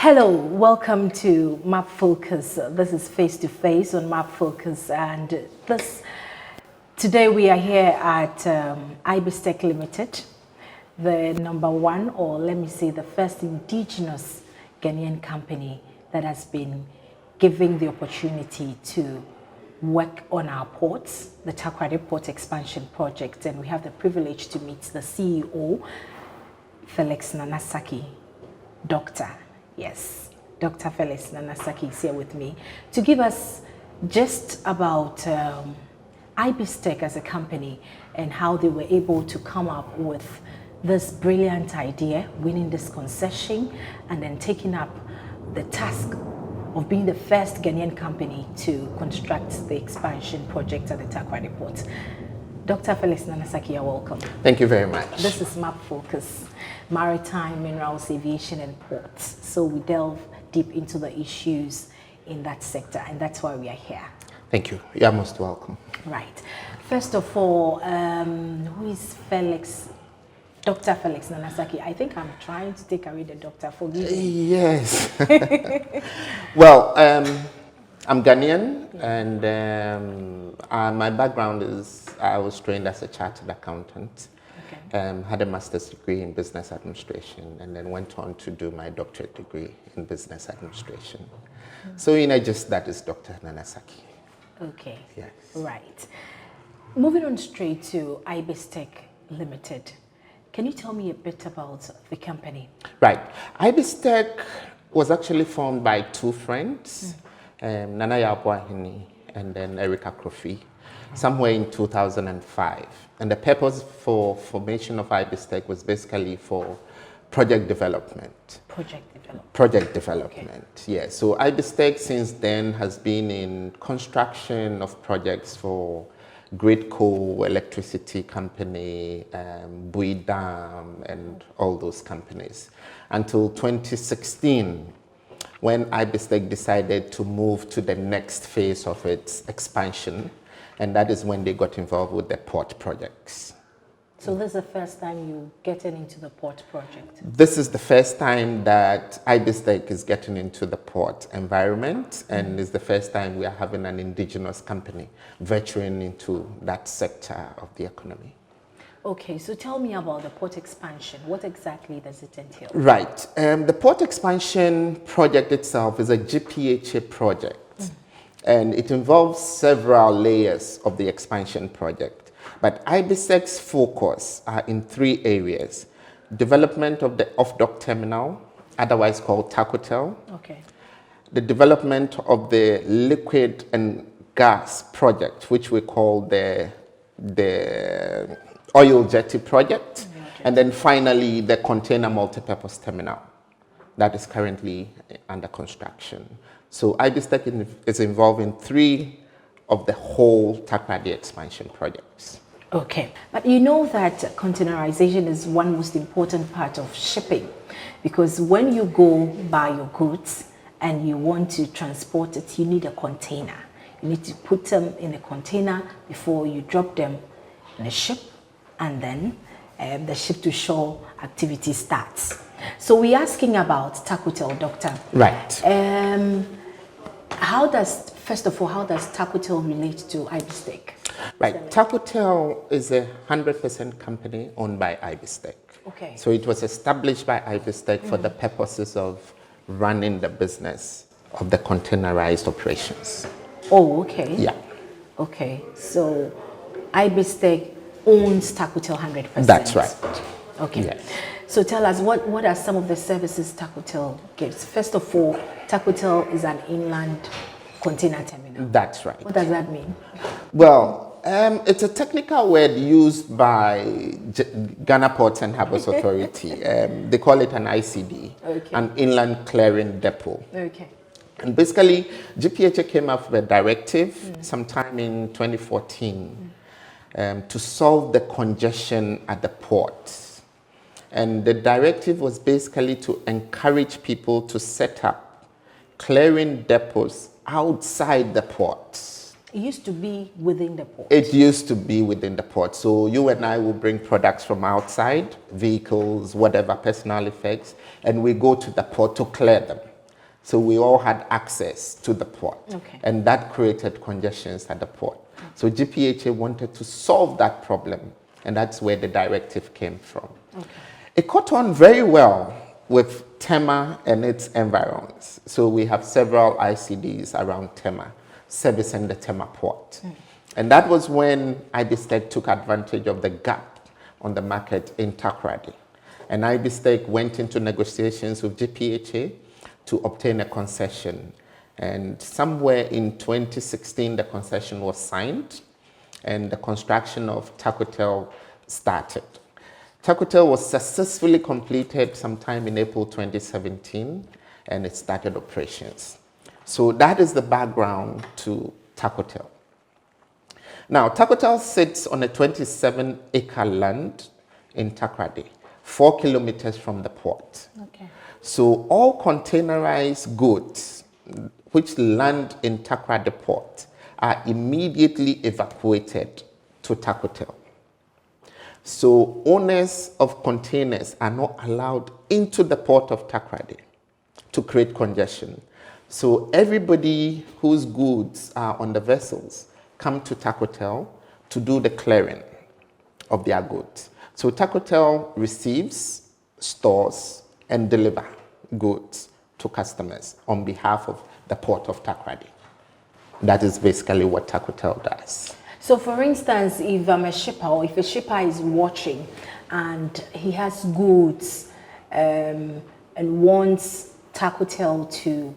Hello, welcome to Map Focus. This is face to face on Map Focus, and today we are here at Ibistek Limited, the #1, or let me say the first indigenous Ghanaian company that has been given the opportunity to work on our ports, the TACOTEL Port Expansion Project, and we have the privilege to meet the CEO, Felix Sackey, Doctor. Yes, Dr. Felix Sackey is here with me to give us just about Ibistek as a company and how they were able to come up with this brilliant idea, winning this concession, and then taking up the task of being the first Ghanaian company to construct the expansion project at the TACOTEL port. Dr. Felix Sackey, you're welcome. Thank you very much. This is Map Focus, Maritime, Minerals, Aviation and Ports. So we delve deep into the issues in that sector, and that's why we are here. Thank you. You're most welcome. Right. First of all, who is Felix? Dr. Felix Sackey. I think I'm trying to take away the doctor. Forgive me. Yes. Well, I'm Ghanaian, and my background is I was trained as a chartered accountant. Okay. Had a master's degree in business administration, and then went on to do my doctorate degree in business administration. So, just that is Dr. Sackey. Okay. Yes. Right. Moving on straight to Ibistek Limited. Can you tell me a bit about the company? Right. Ibistek was actually formed by two friends, Nana Yabuahini and then Erica Krofi, somewhere in 2005. And the purpose for formation of Ibistek was basically for project development. Project development, okay. Yeah. So Ibistek since then has been in construction of projects for Great Coal Electricity Company, Bui Dam, and all those companies. Until 2016, when Ibistek decided to move to the next phase of its expansion, and that is when they got involved with the port projects. So this is the first time you getting into the port project? This is the first time that Ibistek is getting into the port environment, and it's the first time we are having an indigenous company venturing into that sector of the economy. Okay, so tell me about the port expansion. What exactly does it entail? Right. The port expansion project itself is a GPHA project, and it involves several layers of the expansion project. But Ibistek's focus are in three areas: development of the off-dock terminal, otherwise called TACOTEL. Okay. The development of the liquid and gas project, which we call the oil jetty project. And then finally, the container multipurpose terminal that is currently under construction. So Ibistek is involved in three of the whole TACOTEL expansion projects. Okay, but you know that containerization is one most important part of shipping, because when you go buy your goods and you want to transport it, you need a container. You need to put them in a container before you drop them in a ship, and then the ship-to-shore activity starts. So we're asking about TACOTEL, Doctor. Right. First of all, how does TACOTEL relate to Ibistek? Right. TACOTEL is a 100% company owned by Ibistek. Okay. So it was established by Ibistek for the purposes of running the business of the containerized operations. Oh, okay. Yeah. Okay. So Ibistek owns TACOTEL 100%. That's right. Okay. Yes. So tell us, what are some of the services TACOTEL gives? First of all, TACOTEL is an inland container terminal. That's right. What does that mean? Well, it's a technical word used by Ghana Ports and Harbours Authority. They call it an ICD, okay. An inland clearing depot. Okay. And basically, GPHA came up with a directive sometime in 2014 to solve the congestion at the ports. And the directive was basically to encourage people to set up clearing depots outside the ports. It used to be within the port. It used to be within the port. So you and I will bring products from outside, vehicles, whatever, personal effects, and we go to the port to clear them. So we all had access to the port. Okay. And that created congestions at the port. So GPHA wanted to solve that problem. And that's where the directive came from. Okay. It caught on very well with Tema and its environs. So we have several ICDs around Tema, servicing the Tema port. And that was when Ibistek took advantage of the gap on the market in Takoradi. And Ibistek went into negotiations with GPHA to obtain a concession. And somewhere in 2016, the concession was signed and the construction of TACOTEL started. TACOTEL was successfully completed sometime in April 2017 and it started operations. So that is the background to TACOTEL. Now, TACOTEL sits on a 27-acre land in Takoradi, 4 kilometers from the port. Okay. So all containerized goods which land in Takoradi port are immediately evacuated to TACOTEL. So owners of containers are not allowed into the port of Takoradi to create congestion. So everybody whose goods are on the vessels come to TACOTEL to do the clearing of their goods. So TACOTEL receives, stores, and deliver goods to customers on behalf of the port of Takoradi. That is basically what TACOTEL does. So for instance, if I'm a shipper or if a shipper is watching and he has goods and wants TACOTEL to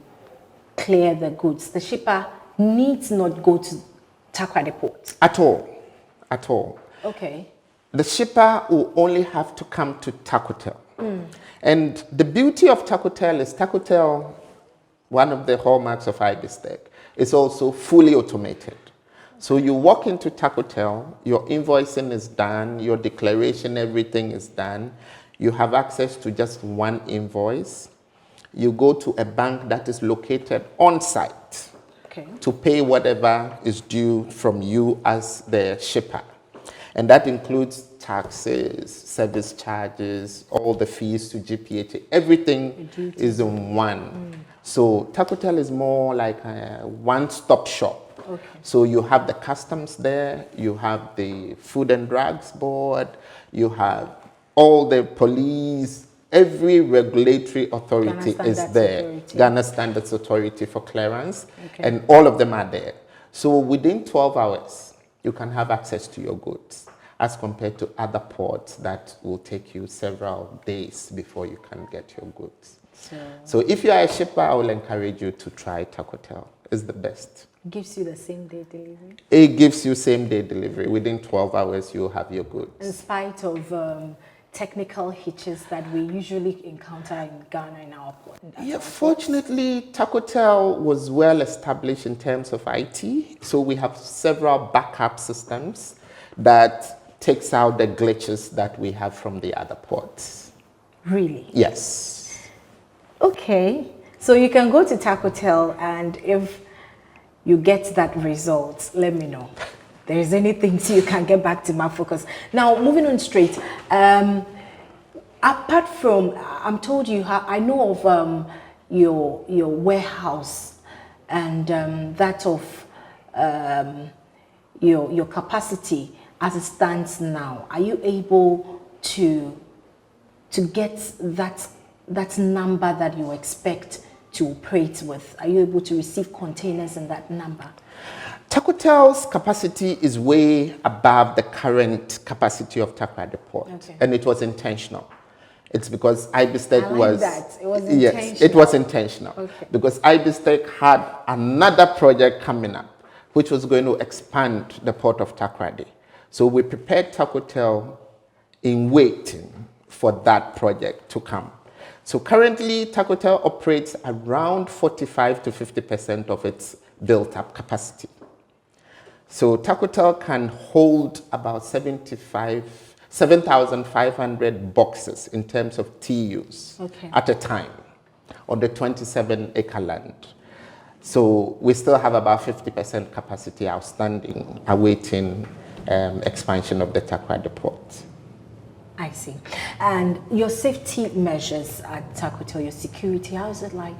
clear the goods, the shipper needs not go to Takoradi port? At all, at all. Okay. The shipper will only have to come to TACOTEL. And the beauty of TACOTEL is TACOTEL, one of the hallmarks of Ibistek, is also fully automated. So you walk into TACOTEL, your invoicing is done, your declaration, everything is done. You have access to just one invoice. You go to a bank that is located on site to pay whatever is due from you as the shipper. And that includes taxes, service charges, all the fees to GPHA. Everything is in one. So TACOTEL is more like a one-stop shop. Okay. So you have the customs there, you have the Food and Drugs Board, you have all the police, every regulatory authority is there. Ghana Standards Authority for clearance, and all of them are there. So within 12 hours, you can have access to your goods, as compared to other ports that will take you several days before you can get your goods. So if you are a shipper, I will encourage you to try TACOTEL. It's the best. Gives you the same day delivery? It gives you same day delivery. Within 12 hours, you'll have your goods. In spite of technical hitches that we usually encounter in Ghana in our port? Yeah, fortunately, TACOTEL was well established in terms of IT. So we have several backup systems that takes out the glitches that we have from the other ports. Really? Yes. Okay. So you can go to TACOTEL, and if you get that result, let me know. There is anything so you can get back to my focus. Now, moving on straight. Apart from, I'm told you, I know of your warehouse and that of your capacity as it stands now. Are you able to get that number that you expect to operate with? Are you able to receive containers in that number? TACOTEL's capacity is way above the current capacity of Takoradi Port, and it was intentional. It's because Ibistek was... that. It was intentional. Yes, it was intentional. Because Ibistek had another project coming up, which was going to expand the port of Takoradi. So we prepared TACOTEL in waiting for that project to come. So currently, TACOTEL operates around 45 to 50% of its built-up capacity. So TACOTEL can hold about 7,500 boxes in terms of TUs at a time on the 27-acre land. So we still have about 50% capacity outstanding, awaiting expansion of the Takoradi port. I see. And your safety measures at TACOTEL, your security, how is it like?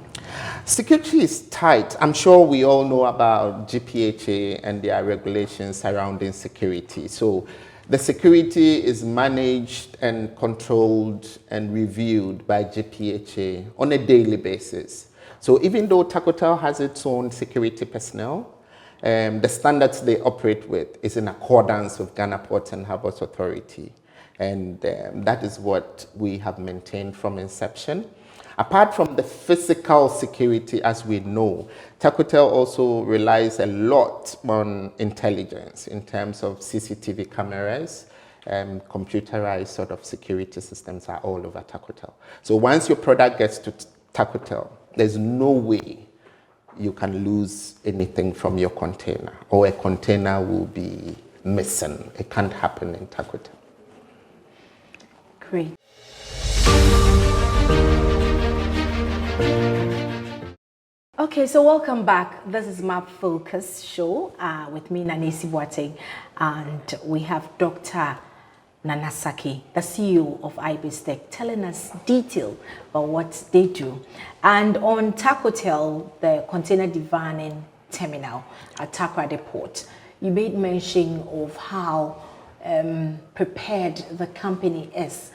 Security is tight. I'm sure we all know about GPHA and their regulations surrounding security. So the security is managed and controlled and reviewed by GPHA on a daily basis. So even though TACOTEL has its own security personnel, the standards they operate with is in accordance with Ghana Ports and Harbours Authority. And that is what we have maintained from inception. Apart from the physical security, as we know, TACOTEL also relies a lot on intelligence in terms of CCTV cameras. Computerized sort of security systems are all over TACOTEL. So once your product gets to TACOTEL, there's no way you can lose anything from your container, or a container will be missing. It can't happen in TACOTEL. Great. Okay, so welcome back. This is Map Focus Show with me, Esi Boateng, and we have Dr. Sackey, the CEO of Ibistek, telling us detail about what they do. And on TACOTEL, the container divining terminal at Takoradi Port, you made mention of how prepared the company is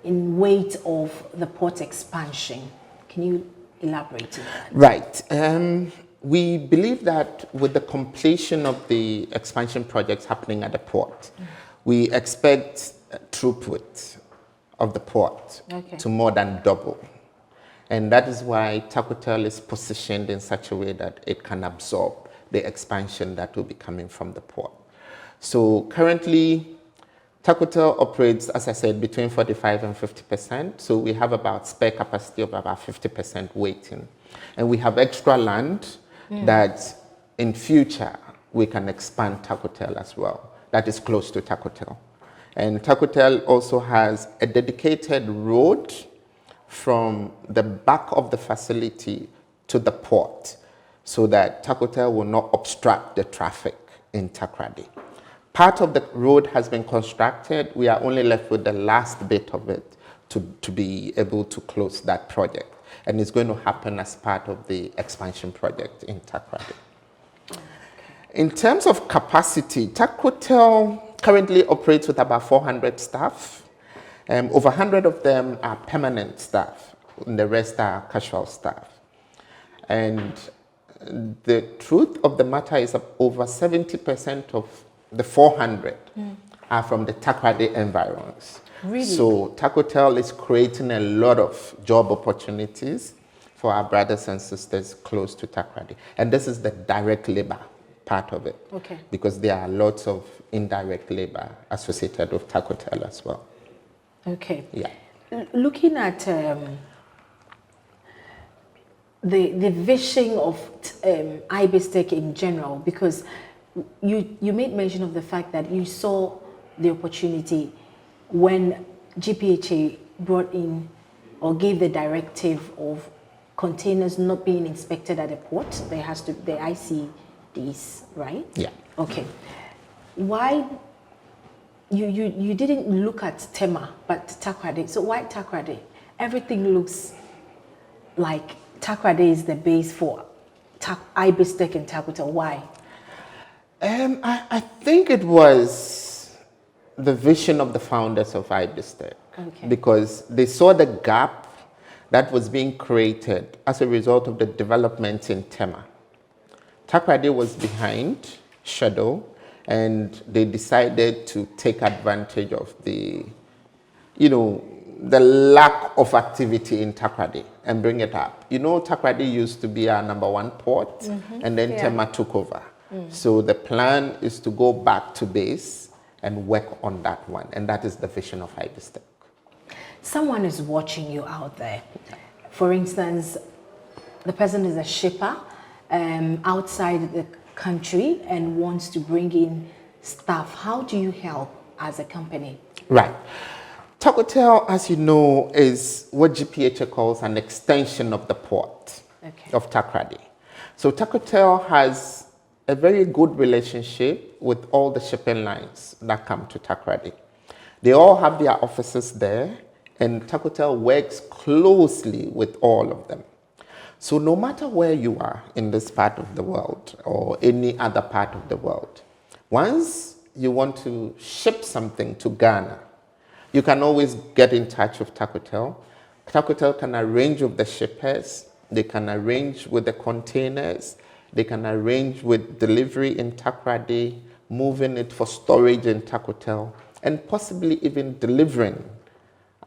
in wait of the port expansion. Can you elaborate on that? Right. We believe that with the completion of the expansion projects happening at the port, we expect throughput of the port to more than double. And that is why TACOTEL is positioned in such a way that it can absorb the expansion that will be coming from the port. So currently, TACOTEL operates, as I said, between 45 and 50%. So we have about spare capacity of about 50% waiting. And we have extra land that in future we can expand TACOTEL as well. That is close to TACOTEL. And TACOTEL also has a dedicated road from the back of the facility to the port so that TACOTEL will not obstruct the traffic in Takoradi. Part of the road has been constructed. We are only left with the last bit of it to be able to close that project. And it's going to happen as part of the expansion project in Takoradi. In terms of capacity, TACOTEL currently operates with about 400 staff. Over 100 of them are permanent staff, and the rest are casual staff. And the truth of the matter is that over 70% of the 400 are from the Takoradi environs. Really? So TACOTEL is creating a lot of job opportunities for our brothers and sisters close to Takoradi. And this is the direct labor part of it. Okay. Because there are lots of indirect labor associated with TACOTEL as well. Okay. Yeah. Looking at the vision of Ibistek in general, because you made mention of the fact that you saw the opportunity when GPHA brought in or gave the directive of containers not being inspected at the port. There has to be the ICDs, right? Yeah. Okay. Why you didn't look at Tema but Takoradi? So why Takoradi? Everything looks like Takoradi is the base for Ibistek and TACOTEL. Why? I think it was the vision of the founders of Ibistek, because they saw the gap that was being created as a result of the developments in Tema. Takoradi was behind schedule, and they decided to take advantage of the lack of activity in Takoradi and bring it up. Takoradi used to be our #1 port, and then Tema took over. So the plan is to go back to base and work on that one, and that is the vision of Ibistek. Someone is watching you out there. For instance, the person is a shipper outside the country and wants to bring in staff. How do you help as a company? Right. TACOTEL, as you know, is what GPHA calls an extension of the port of Takoradi. So TACOTEL has a very good relationship with all the shipping lines that come to Takoradi. They all have their offices there, and TACOTEL works closely with all of them. So no matter where you are in this part of the world or any other part of the world, once you want to ship something to Ghana, you can always get in touch with TACOTEL. TACOTEL can arrange with the shippers, they can arrange with the containers, they can arrange with delivery in Takoradi, moving it for storage in TACOTEL, and possibly even delivering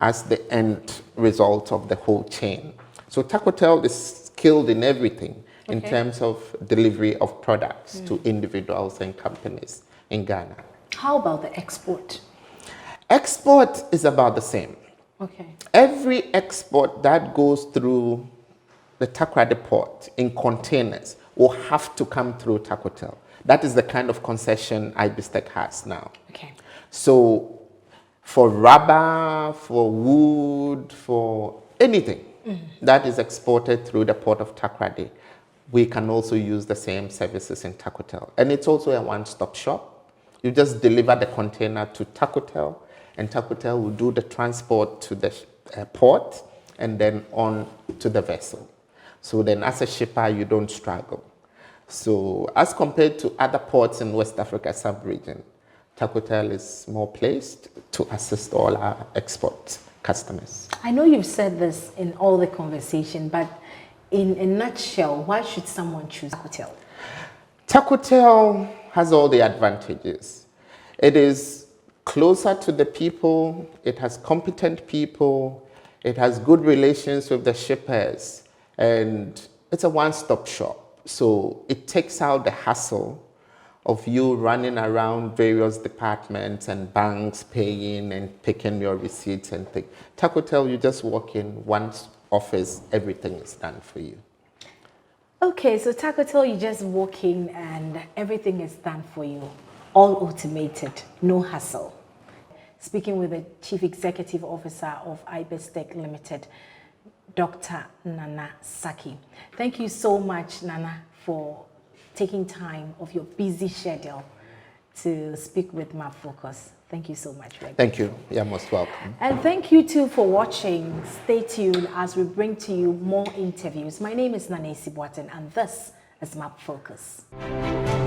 as the end result of the whole chain. So TACOTEL is skilled in everything in terms of delivery of products to individuals and companies in Ghana. How about the export? Export is about the same. Okay. Every export that goes through the Takoradi port in containers will have to come through TACOTEL. That is the kind of concession Ibistek has now. Okay. So for rubber, for wood, for anything that is exported through the port of Takoradi, we can also use the same services in TACOTEL. And it's also a one-stop shop. You just deliver the container to TACOTEL, and TACOTEL will do the transport to the port and then on to the vessel. So then as a shipper, you don't struggle. So as compared to other ports in West Africa sub-region, TACOTEL is more placed to assist all our export customers. I know you've said this in all the conversation, but in a nutshell, why should someone choose TACOTEL? TACOTEL has all the advantages. It is closer to the people, it has competent people, it has good relations with the shippers, and it's a one-stop shop. So it takes out the hassle of you running around various departments and banks paying and picking your receipts and things. TACOTEL, you just walk in one office, everything is done for you. Okay, so TACOTEL, you just walk in and everything is done for you. All automated, no hassle. Speaking with the Chief Executive Officer of Ibistek Limited, Dr. Nana Sackey. Thank you so much, Nana, for taking time of your busy schedule to speak with MapFocus. Thank you so much. Thank you. You're most welcome. And thank you too for watching. Stay tuned as we bring to you more interviews. My name is Esi Boateng, and this is MapFocus.